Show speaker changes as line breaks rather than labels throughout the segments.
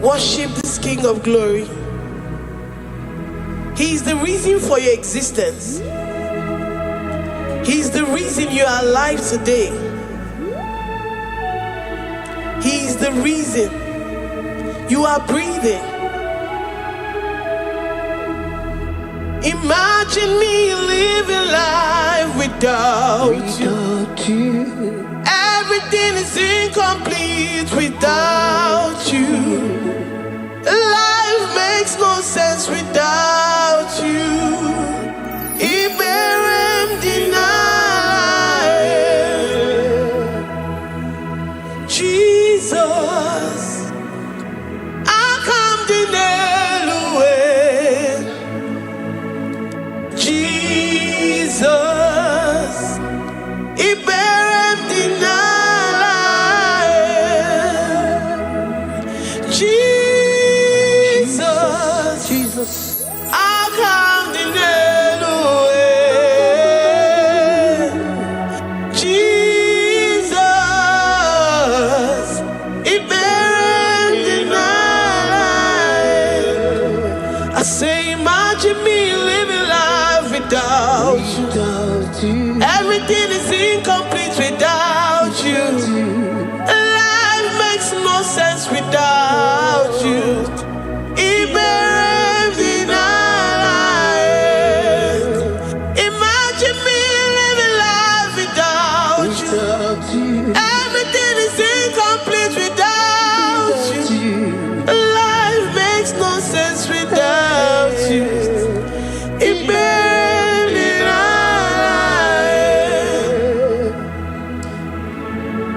Worship this King of Glory. He is the reason for your existence. He is the reason you are alive today. He is the reason you are breathing. Imagine me living life without you. Everything is incomplete without you. Life makes no sense without you. Iberem deny. Jesus, I come deny. Jesus, Iberem deny. Jesus, I come deny. Jesus, Iberem deny. I say, imagine me living life without you. Everything is incomplete without you. Life makes no sense without you. Imagine me living life without you. Everything is incomplete without you. Life makes no sense without you.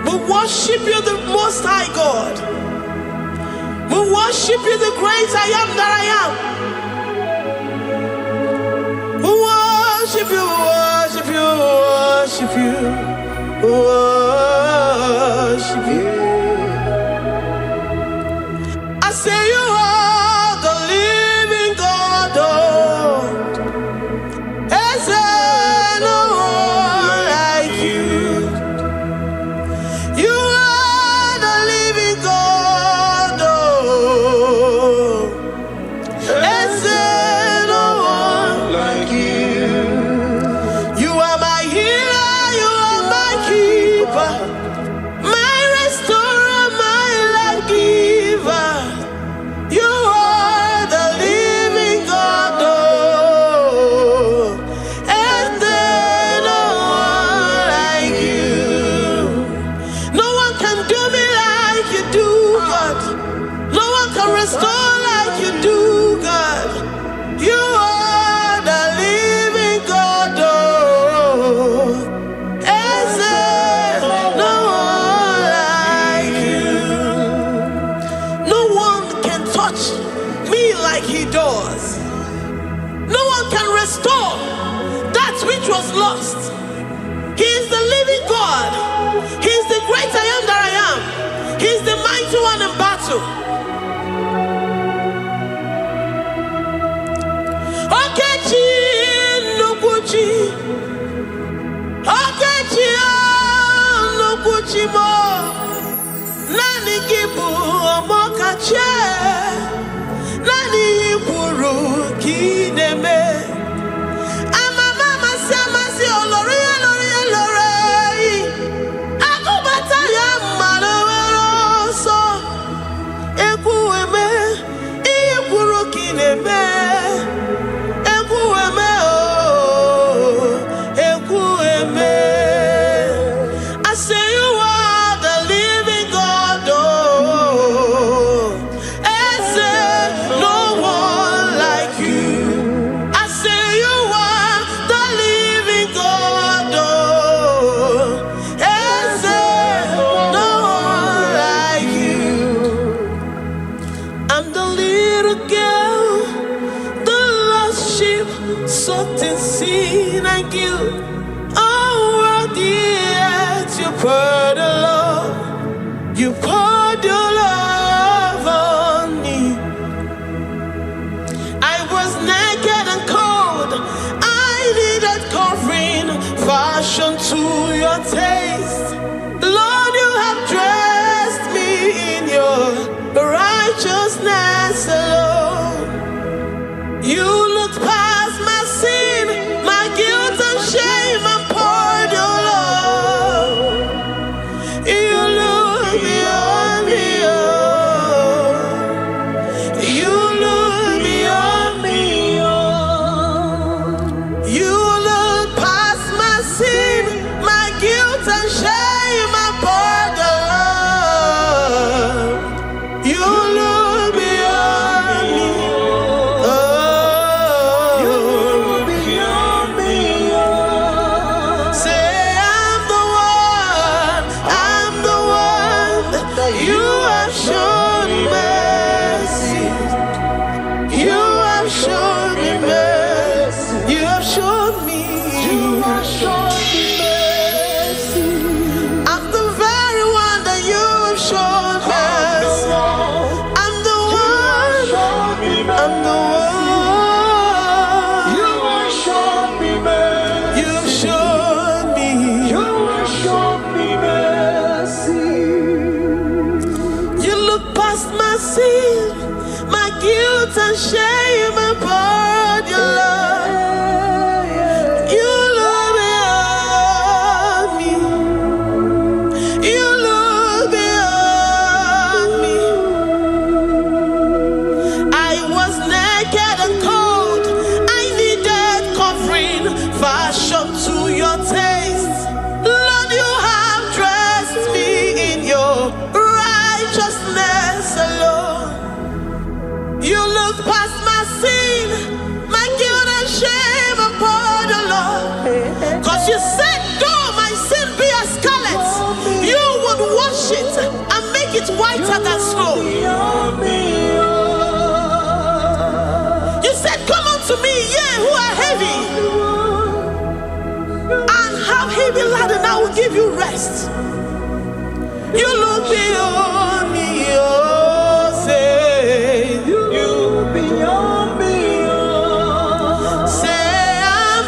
We worship you, the Most High God. We worship you, the great I am that I am. We worship you, worship you, worship you, worship you. I say you are the living God. Is there no one like you? You are the living God. Is there no one like you? You are my healer, you are my keeper, my restorer, my life giver. You are the living God. Is there no one like you? No one can do me like you do, God. No one can restore like you do, God. You are the living God. Is there no one like you? No one can touch me like he does. No one can restore that which was lost. He is the living God. He is the great I am that I am. He is the mighty one in battle. Okechi Nukuchi, Okechi Nukuchi mo, Nani Gibu Omokache, Nani Iburu Kineme. Ama mama sama si olori olori olori. Akubata ya malowero so. Ekueme, Iburu Kineme. Ekueme oh, Ekueme. I say you are the living God. Oh, I say no one like you. I say you are the living God. Oh, I say no one like you. I'm the little girl, the lost sheep, soaked in sin and guilt. Oh, worthy yet you poured your love. You poured your love on me. I was naked and cold. I needed covering, fashioned to your taste. Lord, you have dressed me in your righteousness alone. You looked past my sin, my guilt and shame, and poured your love. You look beyond me, oh. You look beyond me, oh. You look past my sin, my guilt and shame, and poured your love. You look beyond me, oh. You look beyond me, oh. Say I'm the one that you have shown mercy. You have shown me mercy. You have shown me. You have shown me mercy. I'm the very one that you have shown mercy. I'm the one. I'm the one. You have shown me mercy. You have shown me. You have shown me mercy. You look past my sin, my guilt and shame, and poured your love. You look beyond me. You look beyond me. I was naked and cold. I needed covering, fashioned to your taste. Lord, you have dressed me in your righteousness alone. You look past my sin, my guilt and shame, and poured your love. Cause you said, though my sin be as scarlet, you would wash it and make it whiter than snow. You said, come unto me, ye who are heavy, and have heavy laden, I will give you rest. You look beyond me, oh, say, you look beyond me, oh. Say, I'm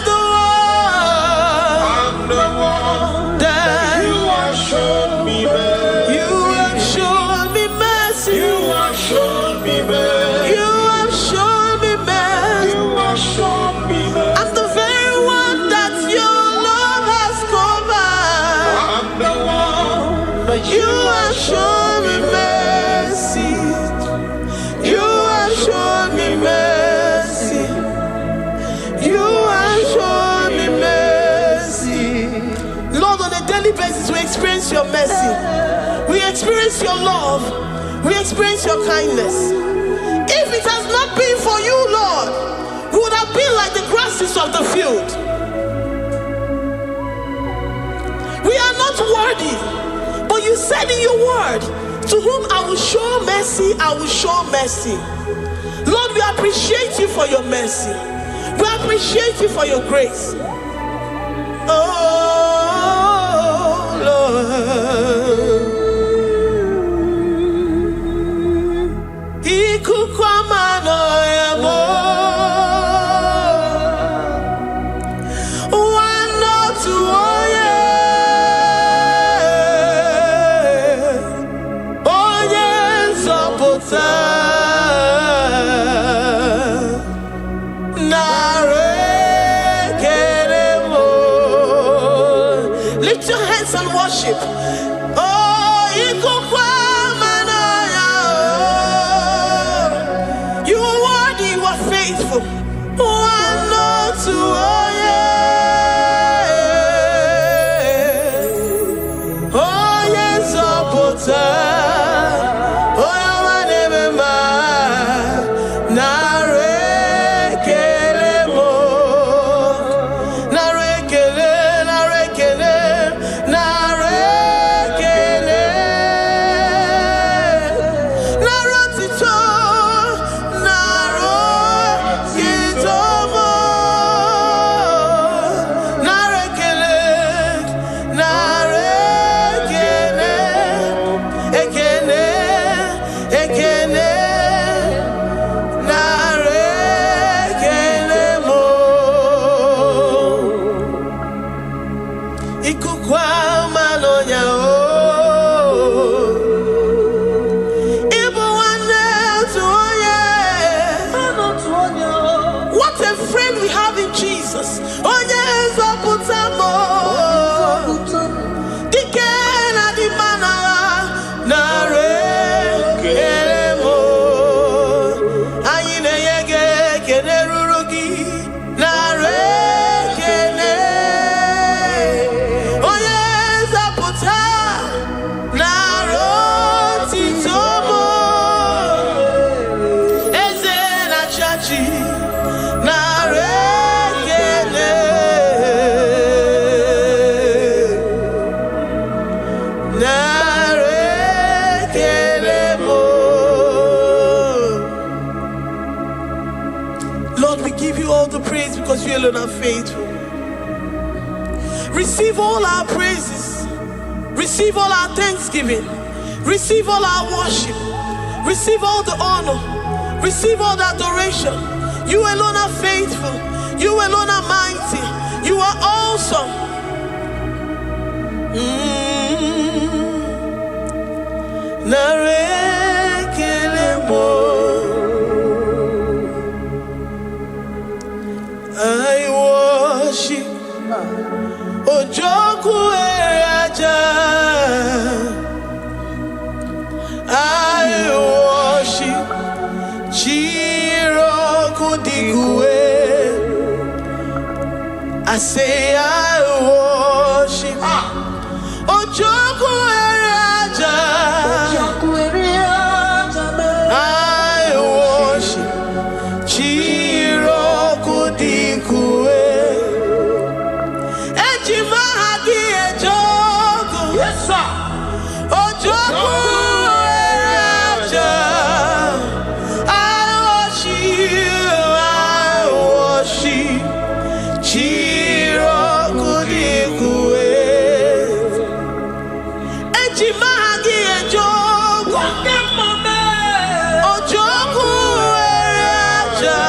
the one that you have shown me mercy. You have shown me mercy. You have shown me mercy. You have shown me mercy. You have shown me mercy. I'm the very one that your love has covered. I'm the one that you have shown me mercy. You have shown me mercy. You have shown me mercy. Lord, on a daily basis, we experience your mercy. We experience your love. We experience your kindness. If it has not been for you, Lord, we would have been like the grasses of the field. We are not worthy, but you said in your word, to whom I will show mercy, I will show mercy. Lord, we appreciate you for your mercy. We appreciate you for your grace. Oh, Lord. Lift your hands and worship. Oh, you are worthy, you are faithful. we have in Jesus. Oh yes, Oputamo. Dikena di mana nare keremo. Ayine yege kenerurugi nare kene. Oh yes, Oputa naro titomo. Ezena chachi. Lord, we give you all the praise because you alone are faithful. Receive all our praises. Receive all our thanksgiving. Receive all our worship. Receive all the honor. Receive all the adoration. You alone are faithful. You alone are mighty. You are awesome. I worship Ojoku Eraja. I worship Chiroku Digwe. I say I worship Ojoku Eraja. I worship Chiroku Digwe. Ejimahagi Ejoku. Yes, sir. Ojoku Eraja. I worship Chiroku Digwe. Ejimahagi Ejoku. Ojoku Eraja.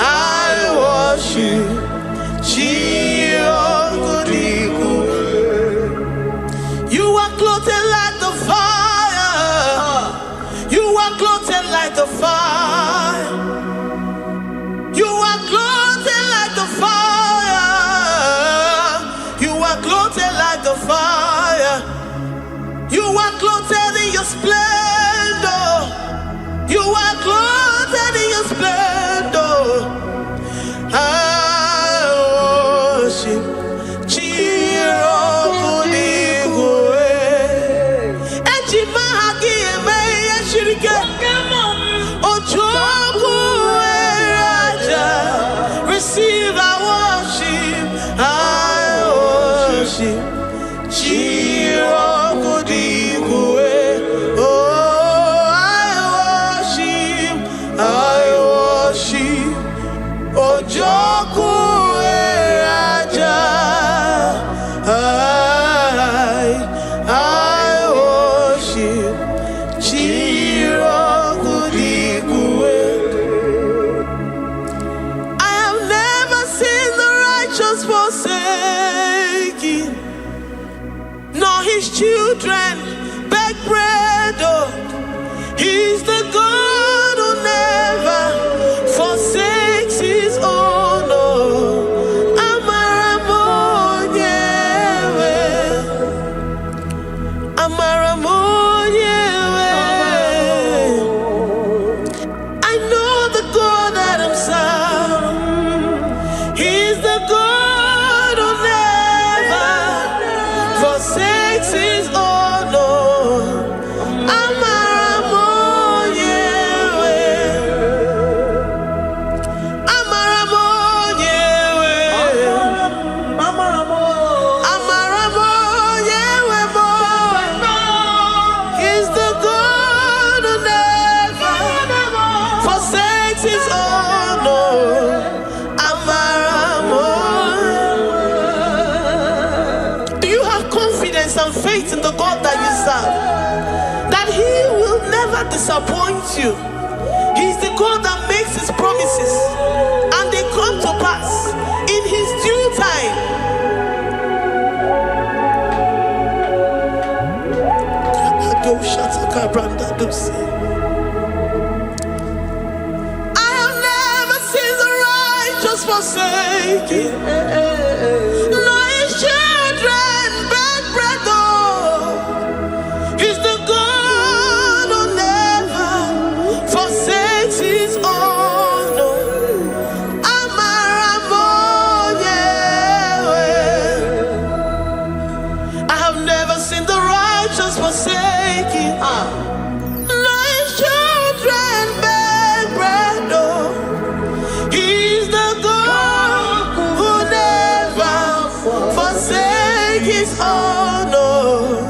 I worship Chiroku Digwe. You are clothed like the fire. You are clothed like the fire. You are clothed like the fire. You are clothed like the fire. You are clothed in your splendor. You are clothed in your splendor. I worship Chiroku Digwe. Ejimahagi eme yeshirike. Ojoku Eraja. Receive our worship. I worship Chiroku Digwe. Oh, I worship Ojoku Eraja. I worship Chiroku Digwe. I have never seen the righteous forsaken, nor his children beg bread. Oh, he's the God who never forsakes his own. Oh, Amaramonyewe, Amaramonyewe. I know the God that I'm serving. He's the God who never forsakes his own. Oh, Amaramonyewe, Amaramonyewe, Amaramonyewe mo. He's the God who never forsakes his own. Oh, Amaramonyewe. Do you have confidence and faith in the God that you serve? That he will never disappoint you. He's the God that makes his promises and they come to pass in his due time. I have forsaken. No, his children beg bread, oh. He's the God who never forsakes his own. I have never seen the righteous forsaken. No, his children beg bread, oh. He's the God who never forsakes his own, oh.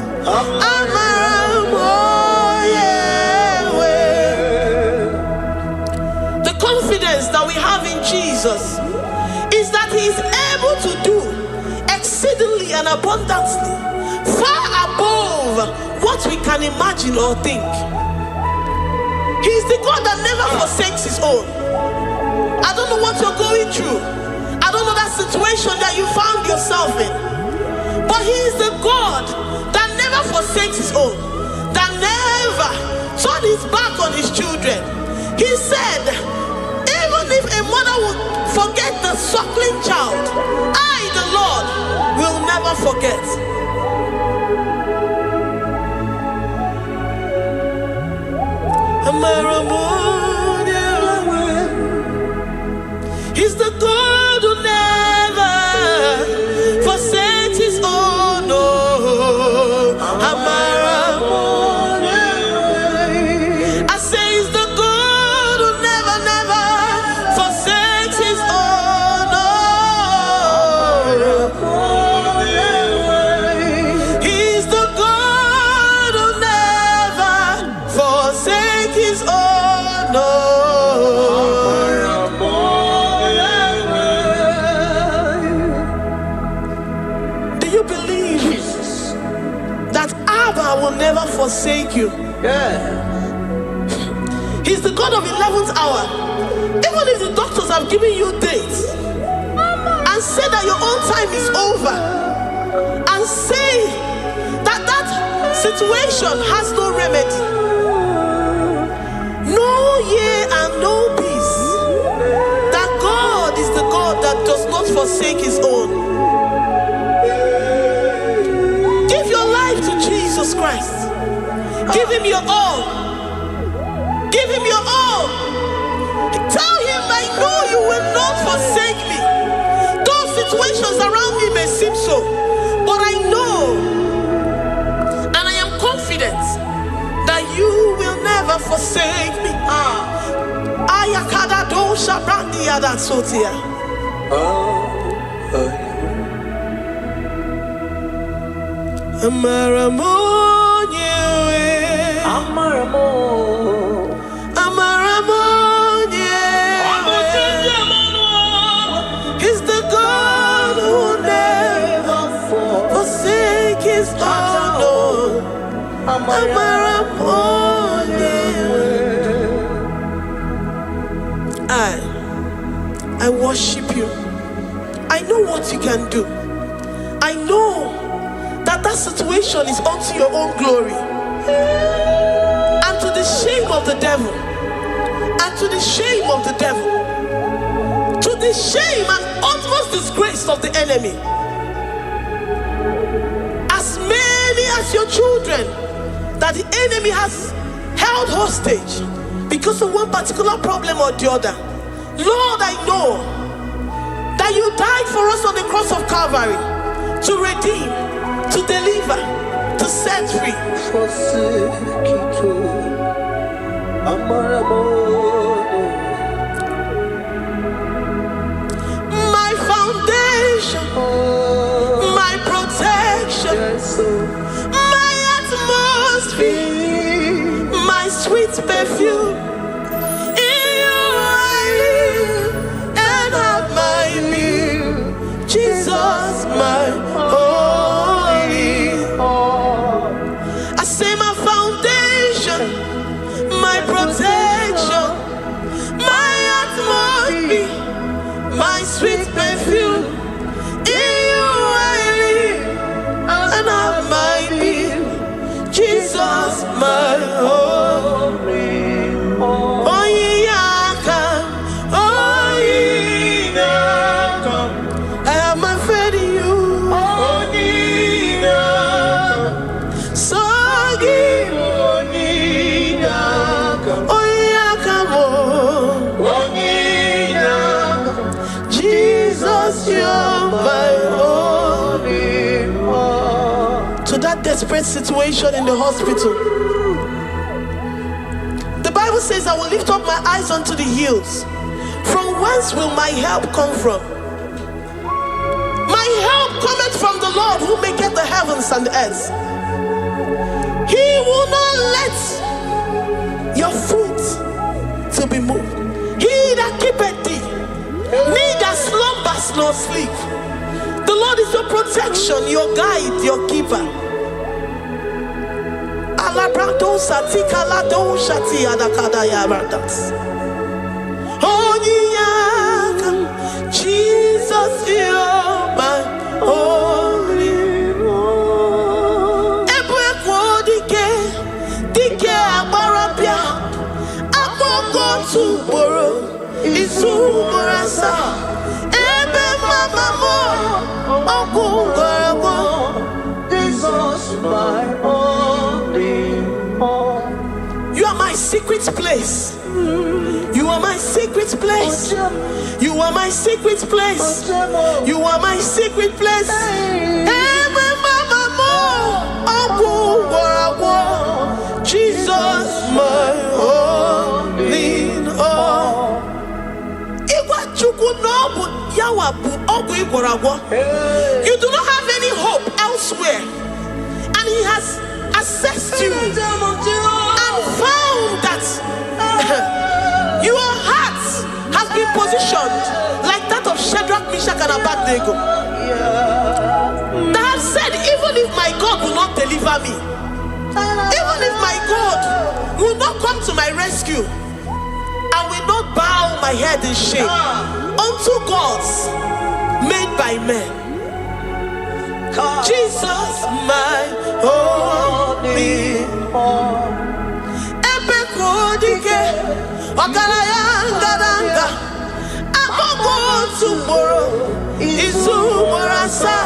The confidence that we have in Jesus is that he is able to do exceedingly and abundantly, far above what we can imagine or think. He is the God that never forsakes his own. I don't know what you're going through. I don't know that situation that you found yourself in. But he is the God that never forsakes his own, that never turned his back on his children. He said, even if a mother would forget the suckling child, I, the Lord, will never forget. He's the God who never forsakes his own, no. I say he's the God who never, never forsakes his own, no. He's the God who never forsakes his own, no. Will never forsake you. He's the God of 11th hour. Even if the doctors have given you dates and say that your own time is over, and say that that situation has no remedy, no year and no peace, that God is the God that does not forsake his own. Give your life to Jesus Christ. Give him your all. Give him your all. Tell him, I know you will not forsake me. Those situations around me may seem so, but I know and I am confident that you will never forsake me. Ayakada dosha brandi yada sotia. Amaramo, he's the God who never forsakes his own. I worship you. I know what you can do. I know that situation is unto your own glory, and to the shame of the devil, and to the shame of the devil, to the shame and utmost disgrace of the enemy. As many as your children that the enemy has held hostage because of one particular problem or the other, Lord, I know that you died for us on the cross of Calvary to redeem, to deliver, to set free. My foundation, my protection, my atmosphere, my sweet perfume. In you I live and have my being. Jesus, my my sweet perfume, in you I live and have my being. Jesus, my holy, oh yeah, oh yeah. desperate situation in the hospital. The Bible says, I will lift up my eyes unto the hills. From whence will my help come from? My help cometh from the Lord who maketh the heavens and the earth. He will not let your foot to be moved. He that keepeth thee, neither slumbers nor sleep. The Lord is your protection, your guide, your keeper. Jesus, you're my only one. To borrow is Morasa. Ebe mama mo, Jesus, my only one. You are my secret place. You are my secret place. You are my secret place. You are my secret place. Ebe mama mo, Jesus, my only. You do not have any hope elsewhere, and he has assessed you and found that your heart has been positioned like that of Shadrach, Meshach, and Abednego, that have said, even if my God will not deliver me, even if my God will not come to my rescue, I will not bow my head in shame unto gods made by men. Jesus, my only one. Ebekodike, Ogalayanga, Agogo tomorrow, Izumorasa,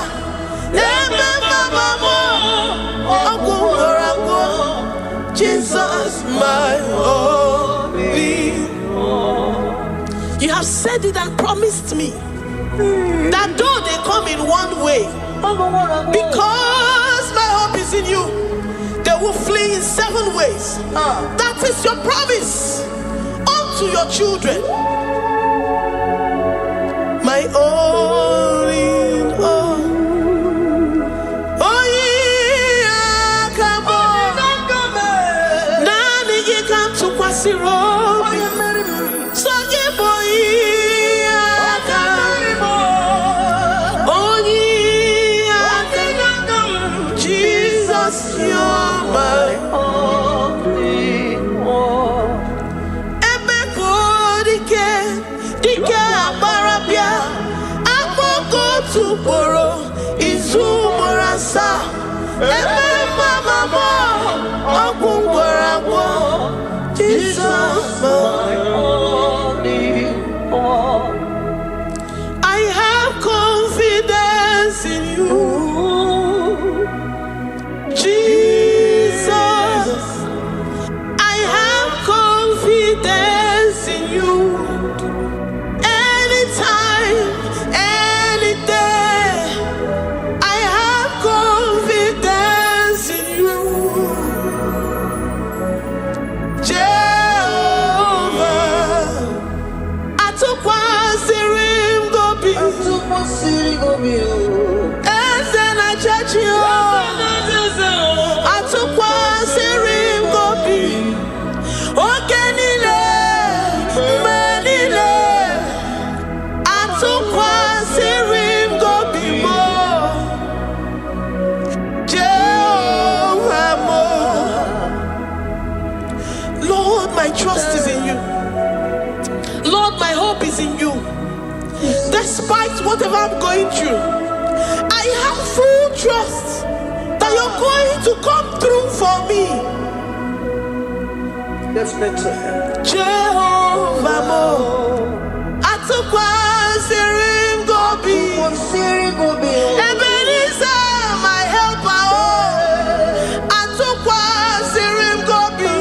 Ebe Mama, Ogorago, Jesus, my only one. You have said it and promised me that though they come in one way, because my hope is in you, they will flee in 7 ways. That is your promise unto your children. My only one. Oh yeah, come on. Nani you come to Kwasiro. So you boy. You're my only one. Ebekodike, dike abarabia, agogo tomorrow, Izumorasa, Ebe mama mo, Ogungorago, Jesus, my only one. I have confidence in you. Jesus, I have confidence in you. Anytime, any day, I have confidence in you. Jehovah, I took one serim gobi, and then I judge you. My trust is in you. Lord, my hope is in you. Despite whatever I'm going through, I have full trust that you're going to come through for me. Let's mentor him. Jehovah Mo, Atukwa Sirim Gobi, Ebenezer, my helper. Atukwa Sirim Gobi.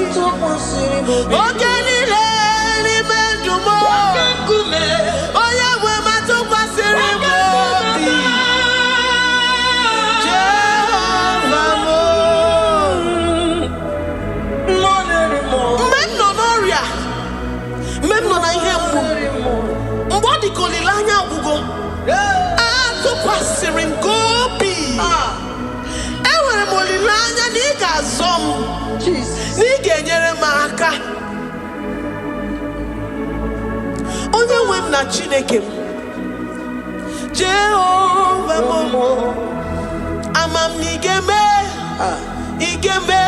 Jehovah n'aka. Onye nwe m na Chineke m, Jehova mo, ama m na ị ga-eme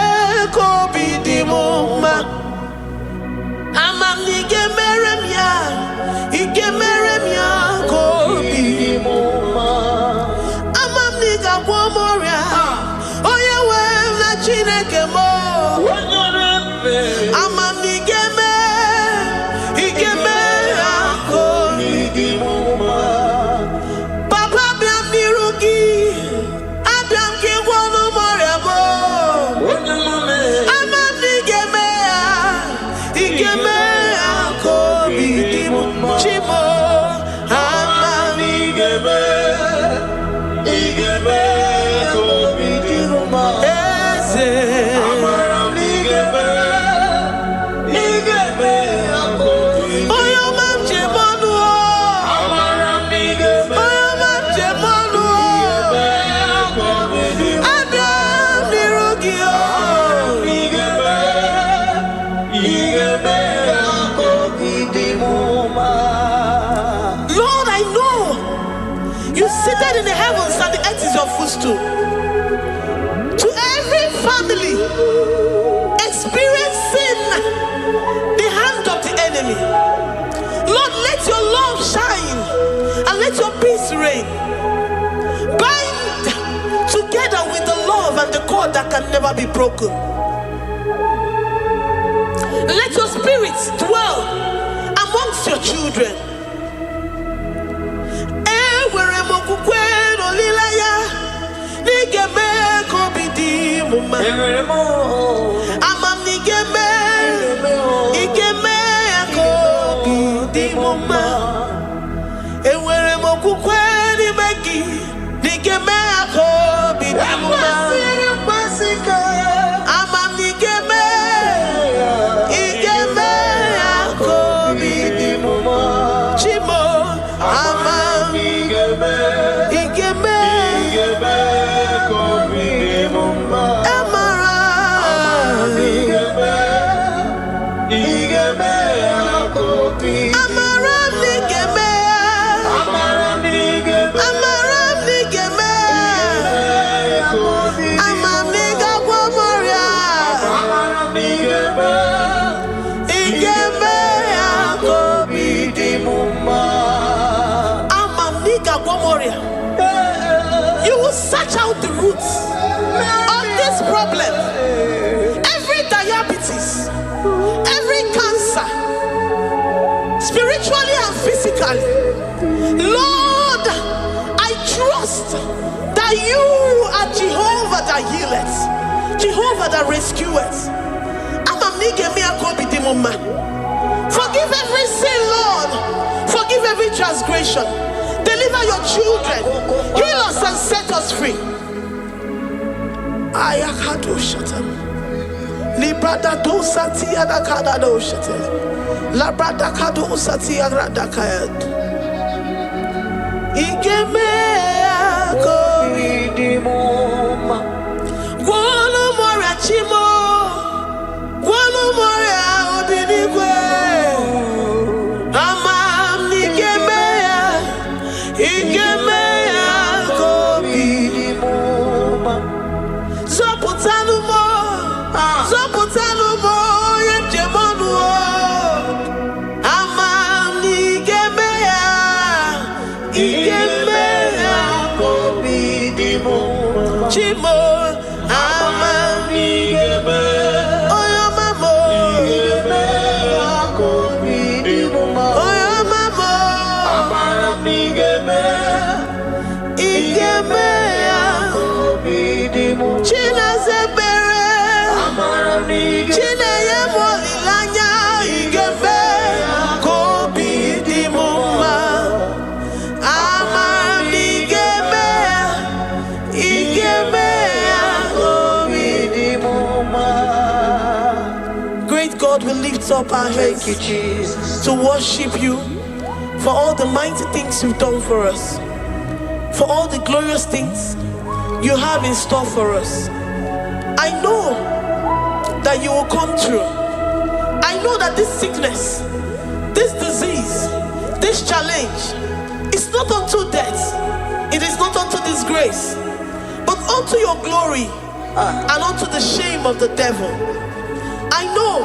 ka obi dị m mma. Ama m na ị ga-emere m ya, ị ga-emere m ya ka obi dị m mma. Ama m na ị ga-agwọ m ọrịa, onye nwe m na Chineke m. Ama m na ị ga-eme ya ka obi dị m mma. Papa bịa m n'iru gị, abịa m ka ị gwọọ m ọrịa m. Ama m na ị ga-eme ya ka obi dị m mma. Chimo, ama m na ị ga-eme ka obi dị m mma. Eze, amara m na ị ga-eme ya ka obi dị m mma. Onye ọma m ji eme ọnụ, amara m na ị ga-eme. Onye ọma m ji eme ọnụ, abịa m n'iru gị, ị ga-eme ya ka obi dị m mma. Lord, I know you seated in the heavens and the earth is your footstool. To every family experiencing the hand of the enemy, Lord, let your love shine and let your peace reign. Bind together with the love and the cord that can never be broken. Let your spirit dwell amongst your children. Enwere m okwukwe n'olileanya na ị ga-eme ka obi dị m mma. Ama m na ị ga-eme ya ka obi dị m mma. Enwere m okwukwe n'ime gị na ị ga-eme ya ka obi dị m mma. Ama m na ị ga-eme ya ka obi dị m mma. Chimo, ama m na ị ga-eme ka obi dị m mma. Amara m na ị ga-eme ya ka obi dị m mma. Amara m na ị ga-eme ya. Amara m na ị ga-eme ya ka obi dị m mma. Ama m na ị ga-agwọ m ọrịa. Amara m na ị ga-eme ya ka obi dị m mma. Ama m na ị ga-agwọ m ọrịa. You will search out the roots of this problem. Every diabetes, every cancer, spiritually and physically. Lord, I trust that you are Jehovah that healeth, Jehovah that rescueth. Forgive every sin, Lord. Forgive every transgression. Deliver your children. Heal us and set us free. Ayakado shatan. Librada do sati adakada do shatan. Labrada kado sati agrada kayad. Igeme akoridimoma. Gwolo mora chimo. Gwolo mora obinigwe. Amam nigeme ya. Igeme akoridimoma. Zoputanu mo. Zoputanu mo. Yemjemonu. Amam nigeme ya. Igeme akoridimoma. Chimo. Amam nigeme. Oyo mamo. Igeme akoridimoma. Oyo mamo. Amam nigeme. Igeme akoridimoma. China zebere. Amam nigeme. China yemolilanya. Igeme akoridimoma. Amam nigeme. Igeme akoridimoma. Great God, we lift up our hands
Thank you, Jesus.
to worship you for all the mighty things you've done for us, for all the glorious things you have in store for us. I know that you will come through. know that this sickness, this disease, this challenge is not unto death, it is not unto disgrace, but unto your glory and unto the shame of the devil. I know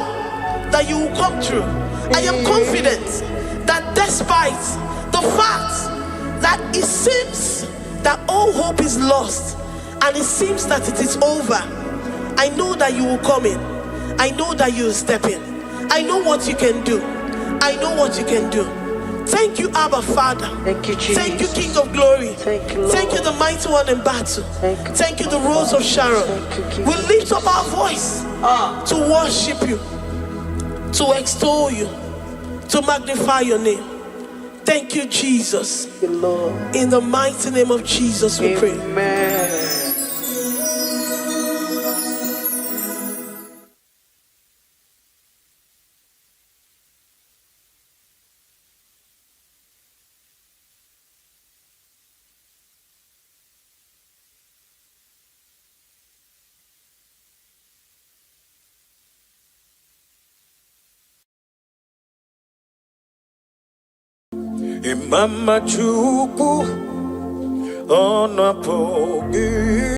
that you will come through. I am confident that despite the fact that it seems that all hope is lost and it seems that it is over, I know that you will come in. I know that you will step in. I know what you can do. I know what you can do. Thank you, Abba Father.
Thank you, Jesus.
Thank you, King of Glory.
Thank you, Lord.
Thank you, the mighty one in battle. Thank you, the Rose of Sharon. We lift up our voice to worship you, to extol you, to magnify your name. Thank you, Jesus.
Thank you, Lord.
In the mighty name of Jesus, we pray.
Amen.
Mama chuku ona pogi